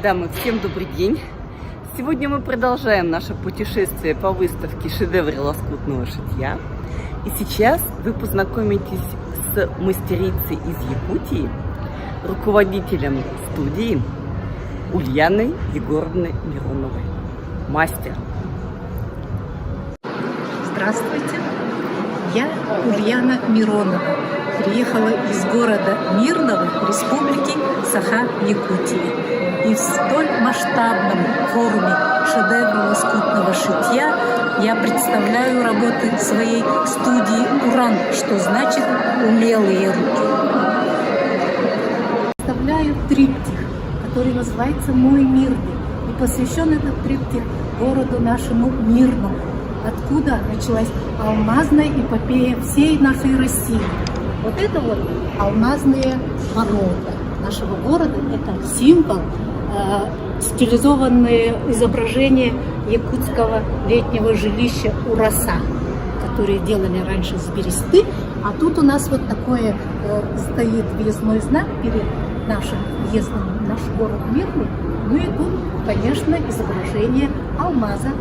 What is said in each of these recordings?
Дамы, всем добрый день! Сегодня мы продолжаем наше путешествие по выставке «Шедевры лоскутного шитья». И сейчас вы познакомитесь с мастерицей из Якутии, руководителем студии Ульяной Егоровной Мироновой. Мастер. Здравствуйте, я Ульяна Миронова. Приехала из города Мирного, республики Саха-Якутии. И в столь масштабном форуме «Шедевры лоскутного шитья» я представляю работы своей студии «Уран», что значит «умелые руки». Представляю триптих, который называется «Мой мирный». И посвящен этот триптих городу нашему Мирному, откуда началась алмазная эпопея всей нашей России. Вот это вот алмазные ворота нашего города, это символ, стилизованные изображения якутского летнего жилища Ураса, которые делали раньше с бересты. А тут у нас вот такое стоит въездной знак перед нашим въездом в наш город Мирный. Ну и тут, конечно, изображение алмаза.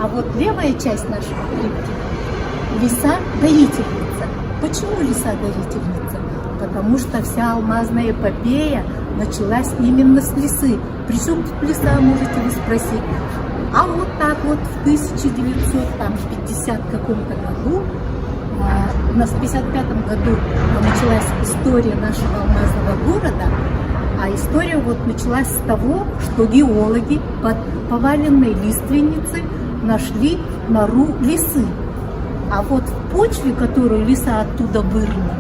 А вот левая часть нашего триптиха – лиса-дарительница. Почему лиса-дарительница? Потому что вся алмазная эпопея началась именно с лисы. Причем тут лиса, можете вы спросить? А вот так вот в 1950 каком-то году, у нас в 1955 году началась история нашего алмазного города, а история вот началась с того, что геологи под поваленной лиственницей нашли нору лисы. А вот в почве, которую лиса оттуда вырыла,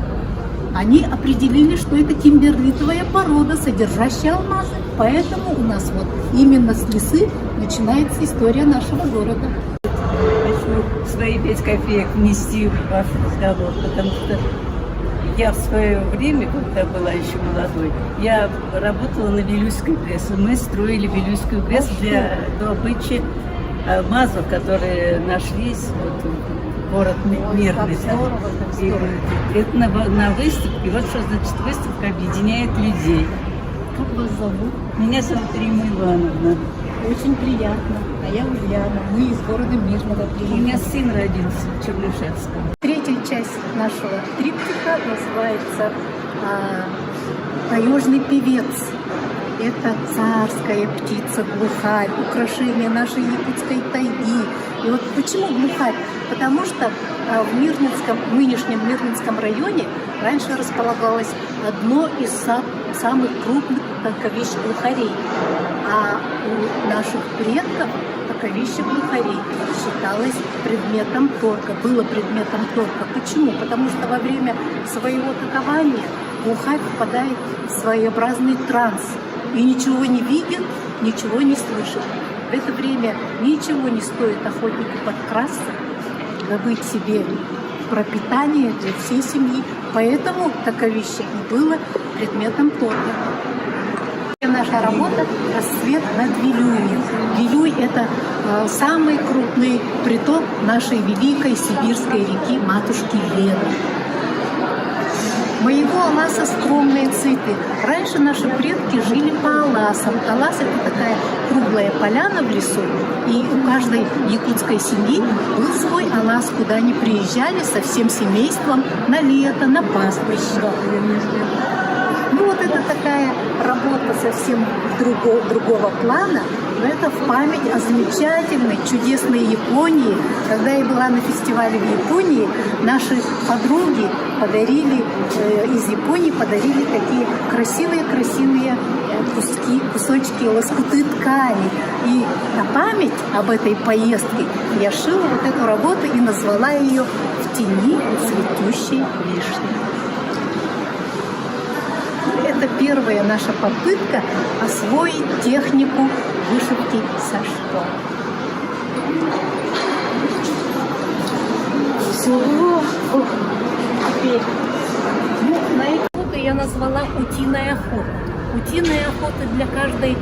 они определили, что это кимберлитовая порода, содержащая алмазы. Поэтому у нас вот именно с лисы начинается история нашего города. Хочу свои 5 копеек внести в ваш разговор, потому что я в свое время, когда была еще молодой, я работала на Вилюйской ГРЭС. Мы строили Вилюйскую ГРЭС для добычи алмазов, которые нашлись вот, в город Мирный. Это на выставке. Вот что значит выставка объединяет людей. Как вас зовут? Меня зовут Рима Ивановна. Очень приятно. А я Ульяна. Мы из города Мирного У приехали. меня сын родился в Чернышевском. Третья часть нашего триптиха называется «Таежный певец». Это царская птица глухарь, украшение нашей якутской тайги. И вот почему глухарь? Потому что в нынешнем Мирнинском районе раньше располагалось одно из самых крупных таковищ глухарей. А у наших предков таковище глухарей считалось предметом торга, было предметом торга. Почему? Потому что во время своего такования глухарь впадает в своеобразный транс и ничего не видит, ничего не слышит. В это время ничего не стоит охотнику подкрасться, добыть себе пропитание для всей семьи. Поэтому таковище и было предметом торга. Наша работа «Рассвет над Вилюем». Вилюй – это самый крупный приток нашей великой сибирской реки Матушки Лены. Моего аласа скромные цветы. Раньше наши предки жили по аласам. Алас – это такая круглая поляна в лесу, и у каждой якутской семьи был свой алас, куда они приезжали со всем семейством на лето, на пастбище. Ну вот это такая работа совсем другого плана, но это в память о замечательной, чудесной Японии. Когда я была на фестивале в Японии, наши подруги из Японии подарили такие красивые кусочки, лоскуты ткани. И на память об этой поездке я шила вот эту работу и назвала ее «В тени цветущей вишни». Это первая наша попытка освоить технику вышивки со шпал. Теперь, на эту я назвала «Утиная охота». Утиная охота для каждой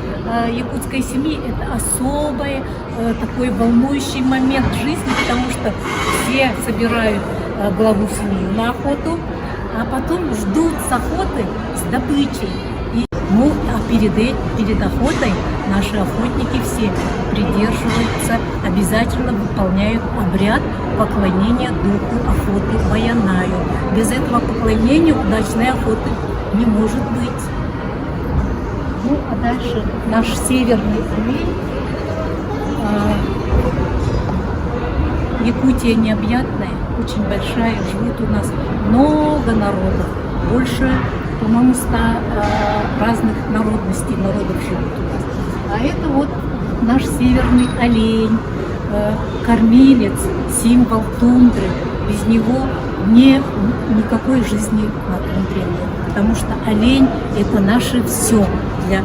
якутской семьи – это особый такой волнующий момент жизни, потому что все собирают главу семьи на охоту, а потом ждут с охоты с добычей. И Ну, а перед охотой наши охотники все придерживаются, обязательно выполняют обряд поклонения духу охоты Баянаю. Без этого поклонения удачной охоты не может быть. Ну, а дальше наш северный олень. Якутия необъятная, очень большая, живут у нас много народов, больше, по-моему, 100 разных народов живут у нас. А это вот наш северный олень, кормилец, символ тундры. Без него никакой жизни на тундре нет, потому что олень – это наше все для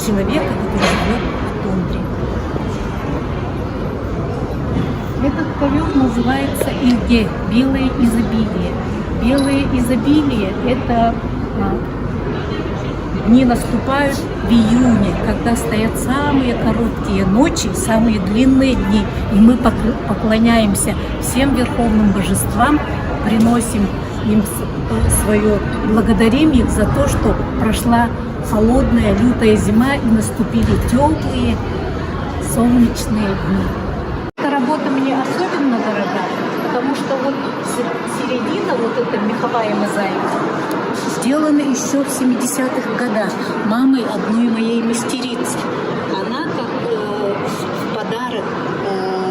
человека, который живет в тундре. Этот ковер называется Илге, белое изобилие. Белое изобилие – это дни наступают в июне, когда стоят самые короткие ночи, самые длинные дни. И мы поклоняемся всем верховным божествам, приносим им свое, благодарим их за то, что прошла холодная, лютая зима и наступили теплые, солнечные дни. Эта работа мне особенно дорога, потому что вот середина, вот эта меховая мозаика, сделана еще в 70-х годах мамой одной моей мастерицы. Она как в подарок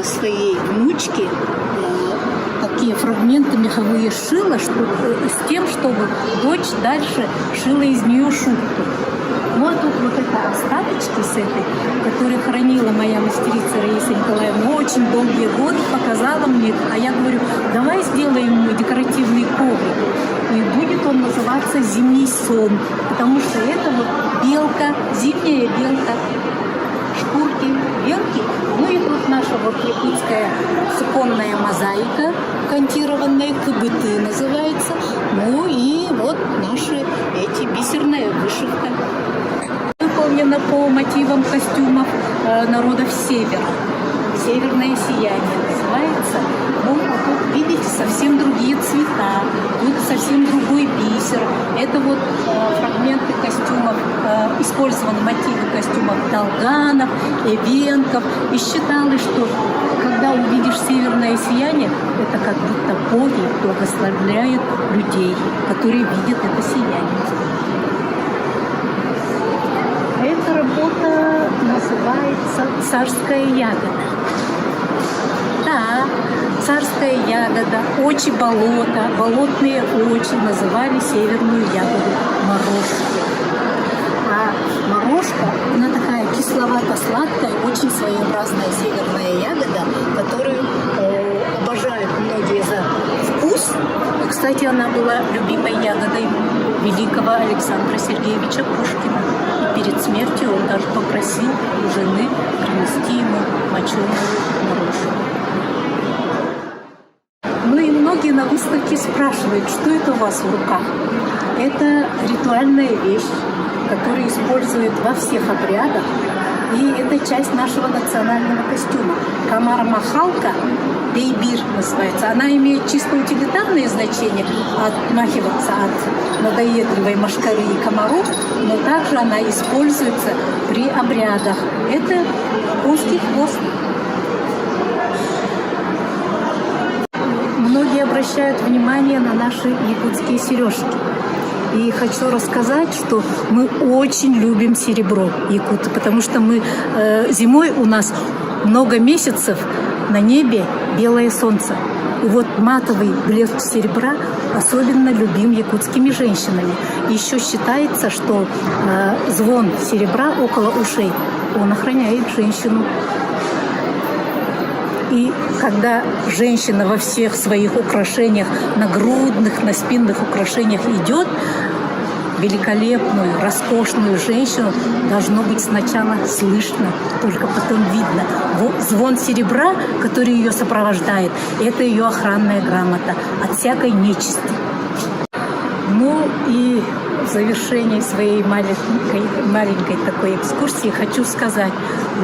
своей внучке такие фрагменты меховые шила, с тем, чтобы дочь дальше шила из нее шубку. Ну а тут вот это остаточки с этой, которые хранила моя мастерица Раиса Николаевна очень долгие годы, показала мне, а я говорю, давай сделаем ему декоративный коврик. И будет он называться «Зимний сон», потому что это вот белка, зимняя белка, шкурки белки. Ну и тут наша вот якутская суконная мозаика, кантированная, кыбыты называется. Ну и вот наши бисерная вышивка. Выполнена по мотивам костюмов народов Севера. Северное сияние называется. Ну, а тут, видите, совсем другие цвета, тут совсем другой бисер. Это вот фрагменты костюмов, использованы мотивы костюмов долганов, эвенков. И считалось, что когда увидишь северное сияние, это как будто боги благословляют людей, которые видят это сияние. Эта работа называется «Царская ягода». Да, царская ягода, очи болота, болотные очи называли северную ягоду морожкой. А морожка, она такая кисловато-сладкая, очень своеобразная северная ягода, которую обожают многие за вкус. И, кстати, она была любимой ягодой великого Александра Сергеевича Пушкина. И перед смертью он даже попросил у жены принести ему моченую морожку. Ну и многие на выставке спрашивают, что это у вас в руках. Это ритуальная вещь, которую используют во всех обрядах. И это часть нашего национального костюма. Камара-махалка, бейбир называется. Она имеет чисто утилитарное значение, отмахиваться от надоедливой мошкары и комаров, но также она используется при обрядах. Это конский хвост. Многие обращают внимание на наши якутские сережки. И хочу рассказать, что мы очень любим серебро якуты, потому что мы зимой у нас много месяцев на небе белое солнце. И вот матовый блеск серебра особенно любим якутскими женщинами. Еще считается, что звон серебра около ушей, он охраняет женщину. И когда женщина во всех своих украшениях, нагрудных, на спинных украшениях идет, великолепную, роскошную женщину должно быть сначала слышно, только потом видно. Звон серебра, который ее сопровождает, это ее охранная грамота от всякой нечисти. Ну и завершении своей маленькой такой экскурсии хочу сказать,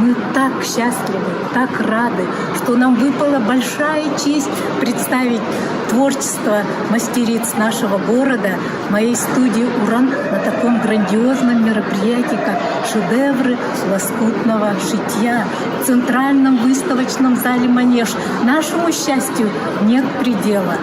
мы так счастливы, так рады, что нам выпала большая честь представить творчество мастериц нашего города, моей студии «Уран» на таком грандиозном мероприятии, как «Шедевры лоскутного шитья» в Центральном выставочном зале «Манеж». Нашему счастью нет предела.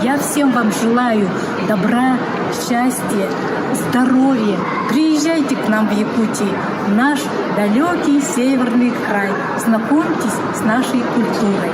Я всем вам желаю добра, счастья, здоровья. Приезжайте к нам в Якутию, в наш далекий северный край. Знакомьтесь с нашей культурой.